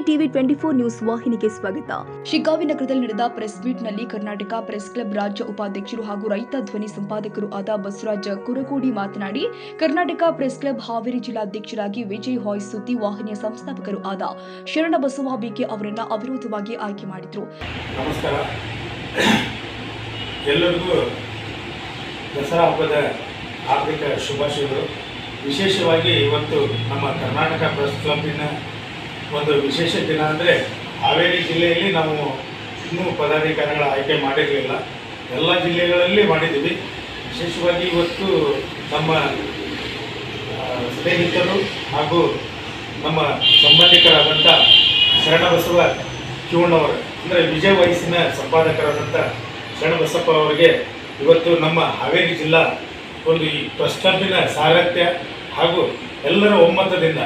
TV 24 news ವಾಹಿನಿಗೆ ಸ್ವಾಗತ. ಶಿಗ್ಗಾವಿ ನಗರದಲ್ಲಿ ನಡೆದ ಪ್ರೆಸ್ ಮೀಟ್ನಲ್ಲಿ ಕರ್ನಾಟಕ ಪ್ರೆಸ್ ಕ್ಲಬ್ ರಾಜ್ಯ ಉಪಾಧ್ಯಕ್ಷರು ಹಾಗೂ ರೈತ ಧ್ವನಿ ಸಂಪಾದಕರು ಆದ ಬಸವರಾಜ ಕುರಕೋಡಿ ಮಾತನಾಡಿ, ಕರ್ನಾಟಕ ಪ್ರೆಸ್ ಕ್ಲಬ್ ಹಾವೇರಿ ಜಿಲ್ಲಾಧ್ಯಕ್ಷರಾಗಿ ವಿಜಯ್ ವಾಯ್ಸ್ ಸುದ್ದಿ ವಾಹಿನಿಯ ಸಂಸ್ಥಾಪಕರು ಆದ ಶರಣಬಸವ ಬಿಕೆ ಅವರನ್ನು ಅವಿರೋಧವಾಗಿ ಆಯ್ಕೆ ಮಾಡಿದರು. ನಮಸ್ಕಾರ. ಎಲ್ಲರಿಗೂ ದಸರಾ ಹಬ್ಬದ ಹಾರ್ದಿಕ ಶುಭಾಶಯಗಳು. ವಿಶೇಷವಾಗಿ ಇವತ್ತು ನಮ್ಮ ಕರ್ನಾಟಕ ಪ್ರೆಸ್ ಕ್ಲಬ್ಬಿನ ಒಂದು ವಿಶೇಷ ದಿನ ಅಂದರೆ ಹಾವೇರಿ ಜಿಲ್ಲೆಯಲ್ಲಿ ನಾವು ಇನ್ನೂ ಪದಾಧಿಕಾರಿಗಳ ಆಯ್ಕೆ ಮಾಡಿರಲಿಲ್ಲ, ಎಲ್ಲ ಜಿಲ್ಲೆಗಳಲ್ಲಿ ಮಾಡಿದ್ದೀವಿ. ವಿಶೇಷವಾಗಿ ಇವತ್ತು ನಮ್ಮ ಸ್ನೇಹಿತರು ಹಾಗೂ ನಮ್ಮ ಸಂಬಂಧಿಕರಾದಂಥ ಶರಣಬಸವ ಕಿವಣ್ಣವರು ಅಂದರೆ ವಿಜಯ್ ವಾಯ್ಸಿನ ಸಂಪಾದಕರಾದಂಥ ಶರಣಬಸಪ್ಪ ಅವರಿಗೆ ಇವತ್ತು ನಮ್ಮ ಹಾವೇರಿ ಜಿಲ್ಲಾ ಒಂದು ಈ ಪ್ರೆಸ್ ಕ್ಲಬ್ಬಿನ ಸಾರಥ್ಯ ಹಾಗೂ ಎಲ್ಲರ ಒಮ್ಮತದಿಂದ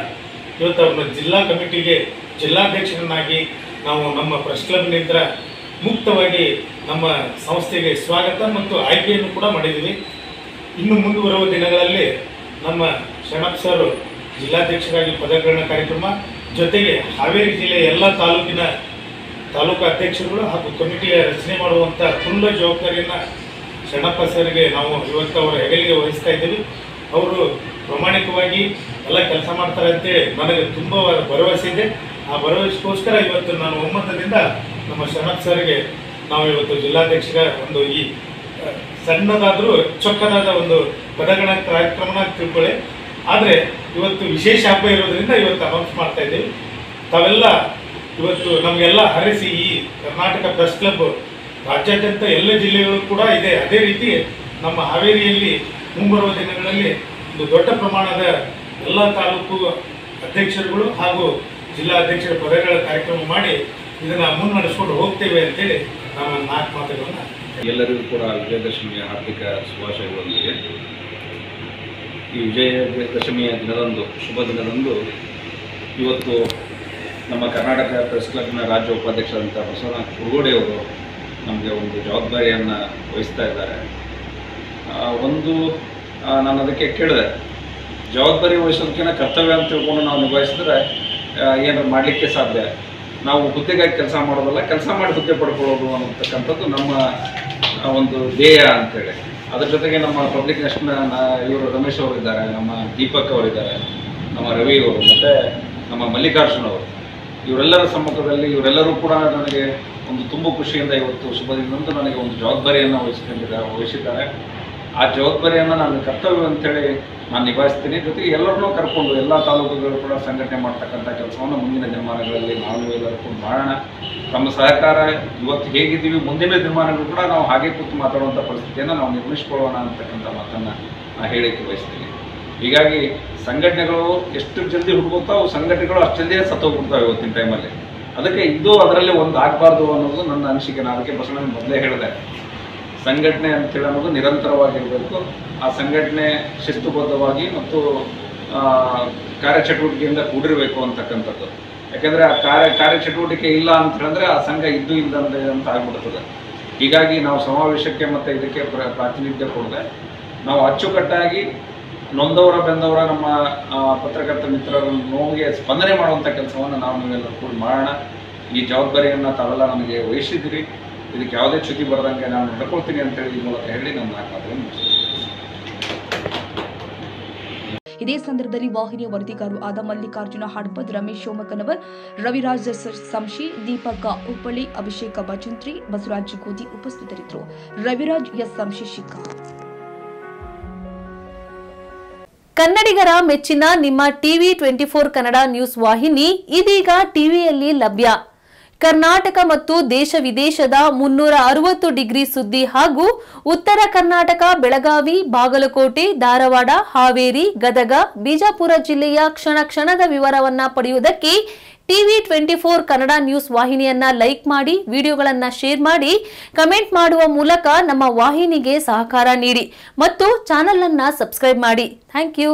ಇವತ್ತು ಅವ್ರನ್ನ ಜಿಲ್ಲಾ ಕಮಿಟಿಗೆ ಜಿಲ್ಲಾಧ್ಯಕ್ಷರನ್ನಾಗಿ ನಾವು ನಮ್ಮ ಪ್ರೆಸ್ ಕ್ಲಬ್ನಿಂದ ಮುಕ್ತವಾಗಿ ನಮ್ಮ ಸಂಸ್ಥೆಗೆ ಸ್ವಾಗತ ಮತ್ತು ಆಯ್ಕೆಯನ್ನು ಕೂಡ ಮಾಡಿದ್ದೀವಿ. ಇನ್ನು ಮುಂದುವರುವ ದಿನಗಳಲ್ಲಿ ನಮ್ಮ ಶರಣಪ್ಪ ಸರ್ ಜಿಲ್ಲಾಧ್ಯಕ್ಷರಾಗಿ ಪದಗ್ರಹಣ ಕಾರ್ಯಕ್ರಮ ಜೊತೆಗೆ ಹಾವೇರಿ ಜಿಲ್ಲೆಯ ಎಲ್ಲ ತಾಲೂಕು ಅಧ್ಯಕ್ಷರುಗಳು ಹಾಗೂ ಕಮಿಟಿಯ ರಚನೆ ಮಾಡುವಂಥ ಫುಲ್ ಜವಾಬ್ದಾರಿಯನ್ನು ಶರಣಪ್ಪ ಸರ್ಗೆ ನಾವು ಇವತ್ತು ಅವರ ಹೆಗಲಿಗೆ ವಹಿಸ್ತಾ ಇದ್ದೀವಿ. ಅವರು ಪ್ರಾಮಾಣಿಕವಾಗಿ ಎಲ್ಲ ಕೆಲಸ ಮಾಡ್ತಾರೆ ಅಂತೇಳಿ ನನಗೆ ತುಂಬ ಭರವಸೆ ಇದೆ. ಆ ಭರವಸೆಗೋಸ್ಕರ ಇವತ್ತು ನಾನು ಒಮ್ಮತದಿಂದ ನಮ್ಮ ಶರಣಪ್ಪ ಸರ್ಗೆ ನಾವು ಇವತ್ತು ಜಿಲ್ಲಾಧ್ಯಕ್ಷರ ಒಂದು ಈ ಸಣ್ಣದಾದರೂ ಚೊಕ್ಕದಾದ ಒಂದು ಪದಗ್ರಹಣ ಕಾರ್ಯಕ್ರಮನ ತಿಳ್ಕೊಳ್ಳಿ. ಆದರೆ ಇವತ್ತು ವಿಶೇಷ ಹಬ್ಬ ಇರೋದ್ರಿಂದ ಇವತ್ತು ಅನೌನ್ಸ್ ಮಾಡ್ತಾ ಇದ್ದೀವಿ. ತಾವೆಲ್ಲ ಇವತ್ತು ನಮಗೆಲ್ಲ ಹರಿಸಿ ಈ ಕರ್ನಾಟಕ ಪ್ರೆಸ್ ಕ್ಲಬ್ ರಾಜ್ಯಾದ್ಯಂತ ಎಲ್ಲ ಜಿಲ್ಲೆಗಳು ಕೂಡ ಇದೆ. ಅದೇ ರೀತಿ ನಮ್ಮ ಹಾವೇರಿಯಲ್ಲಿ ಮುಂಬರುವ ದಿನಗಳಲ್ಲಿ ಒಂದು ದೊಡ್ಡ ಪ್ರಮಾಣದ ಎಲ್ಲ ತಾಲೂಕು ಅಧ್ಯಕ್ಷರುಗಳು ಹಾಗೂ ಜಿಲ್ಲಾ ಅಧ್ಯಕ್ಷರ ಪದಗಳ ಕಾರ್ಯಕ್ರಮ ಮಾಡಿ ಇದನ್ನು ಮುನ್ನಡೆಸ್ಕೊಂಡು ಹೋಗ್ತೇವೆ ಅಂತೇಳಿ ನಾವು 4 ಮಾತುಗಳನ್ನು ಎಲ್ಲರಿಗೂ ಕೂಡ ವಿಜಯದಶಮಿಯ ಹಾರ್ದಿಕ ಶುಭಾಶಯಗಳೊಂದಿಗೆ ಈ ವಿಜಯದಶಮಿಯ ದಿನದಂದು ಶುಭ ದಿನದಂದು ಇವತ್ತು ನಮ್ಮ ಕರ್ನಾಟಕ ಪ್ರೆಸ್ ಕ್ಲಬ್ನ ರಾಜ್ಯ ಉಪಾಧ್ಯಕ್ಷರಾದಂಥ ಬಸವರಾಜ ಕುರಕೋಡಿ ಅವರು ನಮಗೆ ಒಂದು ಜವಾಬ್ದಾರಿಯನ್ನು ವಹಿಸ್ತಾ ಇದ್ದಾರೆ. ನಾನು ಅದಕ್ಕೆ ಕೇಳಿದೆ, ಜವಾಬ್ದಾರಿ ವಹಿಸೋದಕ್ಕಿಂತ ಕರ್ತವ್ಯ ಅಂತ ತಿಳ್ಕೊಂಡು ನಾವು ನಿಭಾಯಿಸಿದ್ರೆ ಏನಾದ್ರು ಮಾಡಲಿಕ್ಕೆ ಸಾಧ್ಯ. ನಾವು ಹುದ್ದೆಗಾಗಿ ಕೆಲಸ ಮಾಡೋದಲ್ಲ, ಕೆಲಸ ಮಾಡಿ ಹುದ್ದೆ ಪಡ್ಕೊಳ್ಳೋದು ಅನ್ನತಕ್ಕಂಥದ್ದು ನಮ್ಮ ಒಂದು ಧ್ಯೇಯ ಅಂತೇಳಿ. ಅದ್ರ ಜೊತೆಗೆ ನಮ್ಮ ಪಬ್ಲಿಕ್ ನೆಸ್ಟ್ನ ಇವರು ರಮೇಶ್ ಅವರಿದ್ದಾರೆ, ನಮ್ಮ ದೀಪಕ್ ಅವರಿದ್ದಾರೆ, ನಮ್ಮ ರವಿ ಅವರು ಮತ್ತು ನಮ್ಮ ಮಲ್ಲಿಕಾರ್ಜುನ್ ಅವರು, ಇವರೆಲ್ಲರ ಸಮ್ಮುಖದಲ್ಲಿ ಇವರೆಲ್ಲರೂ ಕೂಡ ನನಗೆ ಒಂದು ತುಂಬ ಖುಷಿಯಿಂದ ಇವತ್ತು ಶುಭ ದಿನದಂದು ನನಗೆ ಒಂದು ಜವಾಬ್ದಾರಿಯನ್ನು ವಹಿಸಿದ್ದಾರೆ. ಆ ಜವಾಬ್ದಾರಿಯನ್ನು ನಾನು ಕರ್ತವ್ಯ ಅಂತೇಳಿ ನಾನು ನಿಭಾಯಿಸ್ತೀನಿ. ಜೊತೆಗೆ ಎಲ್ಲರನ್ನೂ ಕರ್ಕೊಂಡು ಎಲ್ಲ ತಾಲೂಕುಗಳು ಕೂಡ ಸಂಘಟನೆ ಮಾಡ್ತಕ್ಕಂಥ ಕೆಲಸವನ್ನು ಮುಂದಿನ ದಿನಮಾನಗಳಲ್ಲಿ ನಾವು ಎಲ್ಲರೂ ಕೂಡ ಮಾಡೋಣ. ನಮ್ಮ ಸಹಕಾರ ಇವತ್ತು ಹೇಗಿದ್ದೀವಿ, ಮುಂದಿನ ದಿನಮಾನಗಳು ಕೂಡ ನಾವು ಹಾಗೆ ಕೂತು ಮಾತಾಡುವಂಥ ಪರಿಸ್ಥಿತಿಯನ್ನು ನಾವು ನಿರ್ಮಿಸ್ಕೊಳ್ಳೋಣ ಅಂತಕ್ಕಂಥ ಮಾತನ್ನು ನಾನು ಹೇಳಿಕೆ ಬಯಸ್ತೀನಿ. ಹೀಗಾಗಿ ಸಂಘಟನೆಗಳು ಎಷ್ಟು ಜಲ್ದಿ ಹುಡುಗುತ್ತಾವೆ, ಸಂಘಟನೆಗಳು ಅಷ್ಟು ಜಲ್ದಿಯೇ ಸತ್ತೋಗ್ಬಿಡ್ತಾವೆ ಇವತ್ತಿನ ಟೈಮಲ್ಲಿ. ಅದಕ್ಕೆ ಇದು ಅದರಲ್ಲಿ ಒಂದು ಆಗಬಾರ್ದು ಅನ್ನೋದು ನನ್ನ ಅನಿಸಿಕೆ. ನಾನು ಅದಕ್ಕೆ ಬಸವಣ್ಣ ಮೊದಲೇ ಹೇಳಿದೆ, ಸಂಘಟನೆ ಅಂತೇಳಿ ಅನ್ನೋದು ನಿರಂತರವಾಗಿರಬೇಕು. ಆ ಸಂಘಟನೆ ಶಿಸ್ತುಬದ್ಧವಾಗಿ ಮತ್ತು ಕಾರ್ಯಚಟುವಟಿಕೆಯಿಂದ ಕೂಡಿರಬೇಕು ಅಂತಕ್ಕಂಥದ್ದು. ಯಾಕೆಂದರೆ ಆ ಕಾರ್ಯಚಟುವಟಿಕೆ ಇಲ್ಲ ಅಂತ ಹೇಳಿದ್ರೆ ಆ ಸಂಘ ಇದ್ದು ಇಲ್ಲದಂತೆ ಅಂತ ಆಗ್ಬಿಡ್ತದೆ. ಹೀಗಾಗಿ ನಾವು ಸಮಾವೇಶಕ್ಕೆ ಮತ್ತು ಇದಕ್ಕೆ ಪ್ರಾತಿನಿಧ್ಯ ಕೊಡದೆ ನಾವು ಅಚ್ಚುಕಟ್ಟಾಗಿ ನೊಂದವರ ಬೆಂದವರ ನಮ್ಮ ಪತ್ರಕರ್ತ ಮಿತ್ರರ ನೋವಿಗೆ ಸ್ಪಂದನೆ ಮಾಡುವಂಥ ಕೆಲಸವನ್ನು ನಾವು ನೀವೆಲ್ಲರೂ ಕೂಡ ಮಾಡೋಣ. ಈ ಜವಾಬ್ದಾರಿಯನ್ನು ತಾವೆಲ್ಲ ನಮಗೆ ವಹಿಸಿದ್ದೀರಿ. ಇದಕ್ಕೆ ಯಾವುದೇ ಚ್ಯುತಿ ಬರದಂಗೆ ನಾನು ನಡ್ಕೊಳ್ತೀನಿ ಅಂತೇಳಿ ಈ ಮೂಲಕ ಹೇಳಿ ನಮ್ಮ ಮಾತುಗಳನ್ನು ಮುಗಿಸ್ತೀನಿ. ಇದೇ ಸಂದರ್ಭದಲ್ಲಿ ವಾಹಿನಿಯ ವರದಿಗಾರರು ಆದ ಮಲ್ಲಿಕಾರ್ಜುನ ಹಡ್ಪದ್, ರಮೇಶ್ ಸೋಮಕನವರ್, ರವಿರಾಜ್ ಸಂಶಿ, ದೀಪಕ ಉಪ್ಪಳಿ, ಅಭಿಷೇಕ ಭಜಂತ್ರಿ, ಬಸವರಾಜ್ ಗೋದಿ ಉಪಸ್ಥಿತರಿದ್ದರು. ರವಿರಾಜ್ ಸಂಶಿ ಶಿಖಾ. ಕನ್ನಡಿಗರ ಮೆಚ್ಚಿನ ನಿಮ್ಮ ಟಿವಿ 24 ಕನ್ನಡ ನ್ಯೂಸ್ ವಾಹಿನಿ ಇದೀಗ ಟಿವಿಯಲ್ಲಿ ಲಭ್ಯ. ಕರ್ನಾಟಕ ಮತ್ತು ದೇಶ ವಿದೇಶದ 360 ಡಿಗ್ರಿ ಸುದ್ದಿ ಹಾಗೂ ಉತ್ತರ ಕರ್ನಾಟಕ, ಬೆಳಗಾವಿ, ಬಾಗಲಕೋಟೆ, ಧಾರವಾಡ, ಹಾವೇರಿ, ಗದಗ, ಬಿಜಾಪುರ ಜಿಲ್ಲೆಯ ಕ್ಷಣ ಕ್ಷಣದ ವಿವರವನ್ನ ಪಡೆಯುವುದಕ್ಕೆ ಟಿವಿ 24 ಕನ್ನಡ ನ್ಯೂಸ್ ವಾಹಿನಿಯನ್ನ ಲೈಕ್ ಮಾಡಿ, ವಿಡಿಯೋಗಳನ್ನ ಶೇರ್ ಮಾಡಿ, ಕಮೆಂಟ್ ಮಾಡುವ ಮೂಲಕ ನಮ್ಮ ವಾಹಿನಿಗೆ ಸಹಕಾರ ನೀಡಿ ಮತ್ತು ಚಾನೆಲ್ ಅನ್ನ ಸಬ್ಸ್ಕ್ರೈಬ್ ಮಾಡಿ. Thank you.